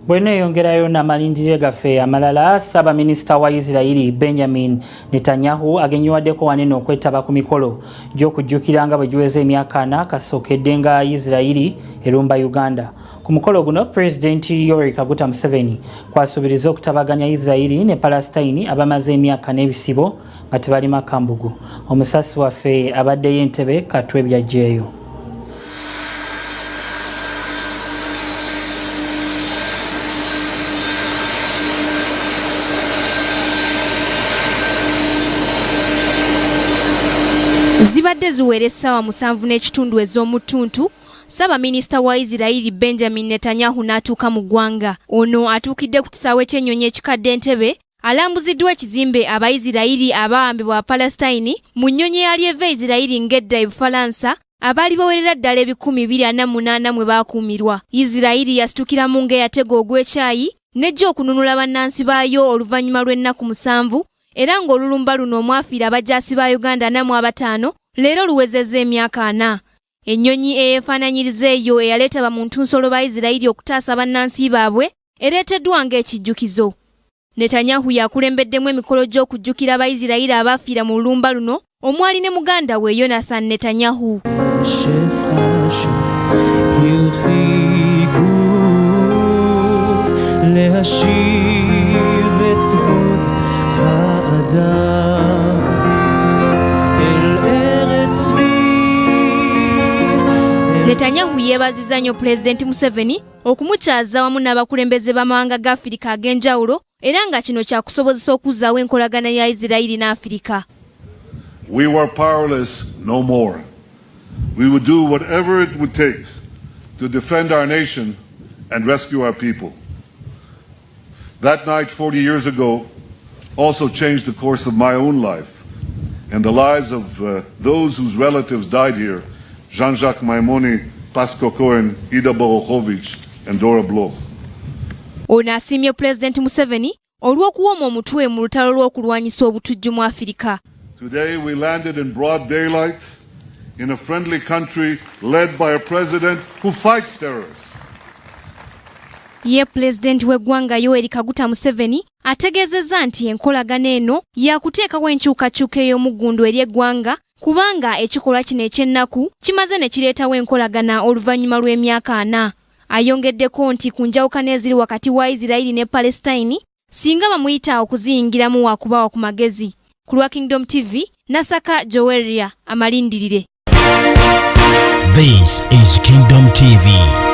Bwene yongerayo na malindire gaffe amalala saba minister wa Israeli Benjamin Netanyahu agenyiwaddeko wanene okwetaba ku mikolo gy'okujjukiranga bwe giweze emyaka 4 kasookedde nga Israeli erumba Uganda. Ku mukolo guno President Yoweri Kaguta Museveni kwasubiriza okutabaganya Israeli ne Palestine abamaze emyaka n'ebisibo nga tebali makambugu. Omusasi waffe abaddeyo Entebbe Katwe byajjeeyo. Zibadde ziwera essaawa 7:30 ez'omutuntu saba minisita wa Israeli Benjamin Netanyahu n'atuuka mu ggwanga. Ono atuukidde ku kisaawe ky'ennyonyi ekikadde Entebbe alambuziddwa ekizimbe Abayisirayiri abawambibwa Palestine mu nnyonyi eyali eva Israeli ng'edda e Bufalansa abaali bawerera ddala 248 mwe baakuumirwa. Israeli yasitukiramu ng'eyatega ogw'ekyayi n'ejja okununula bannansi baayo oluvannyuma lw'ennaku 7 era ng'olulumba luno omwafiira abajaasi ba Uganda 45 leero luwezezza emyaka 4. Ennyonyi eyeefaananyiriza eyo eyaleeta bamuntu-nsolo ba Israeli okutaasa bannansi baabwe ereeteddwa ng'ekijjukizo. Netanyahu yakulembeddemu emikolo gy'okujjukira Abayisirayiri abaafiira mu lulumba luno omwali ne muganda we Jonathan Netanyahu. Netanyahu yeebazizza nnyo Pulezidenti Museveni okumukyaza wamu n'abakulembeze b'amawanga ga Afirika ag'enjawulo era nga kino kyakusobozesa okuzzaawo enkolagana ya Israeli n'Afirika. We were powerless no more. We would do whatever it would take to defend our nation and rescue our people. That night 40 years ago also changed the course of my own life and the lives of those whose relatives died here. Jean-Jacques Maimoni, Pasco Cohen, Ida Borochovich, and Dora Bloch. Ono asiimye Pulezidenti Museveni olw'okuwooma omutwe mu lutalo lw'okulwanyisa obutujju mu Afirika. Today we landed in broad daylight in a friendly country led by a president who fights terrorists. Ye Pulezidenti w'eggwanga Yoweri Kaguta Museveni ategeezezza nti enkolagana eno yakuteekawo enkyukakyuka ey'omuggundu eri eggwanga kubanga ekikolwa kino eky'ennaku kimaze ne kireetawo enkolagana oluvannyuma lw'emyaka 4. Ayongeddeko nti ku njawukana eziri wakati wa Israeli ne Palestine singa bamuyita okuziyingiramu waakubawa ku magezi. Ku lwa Kingdom TV, Nasaka Joweria amalindirire. This is Kingdom TV.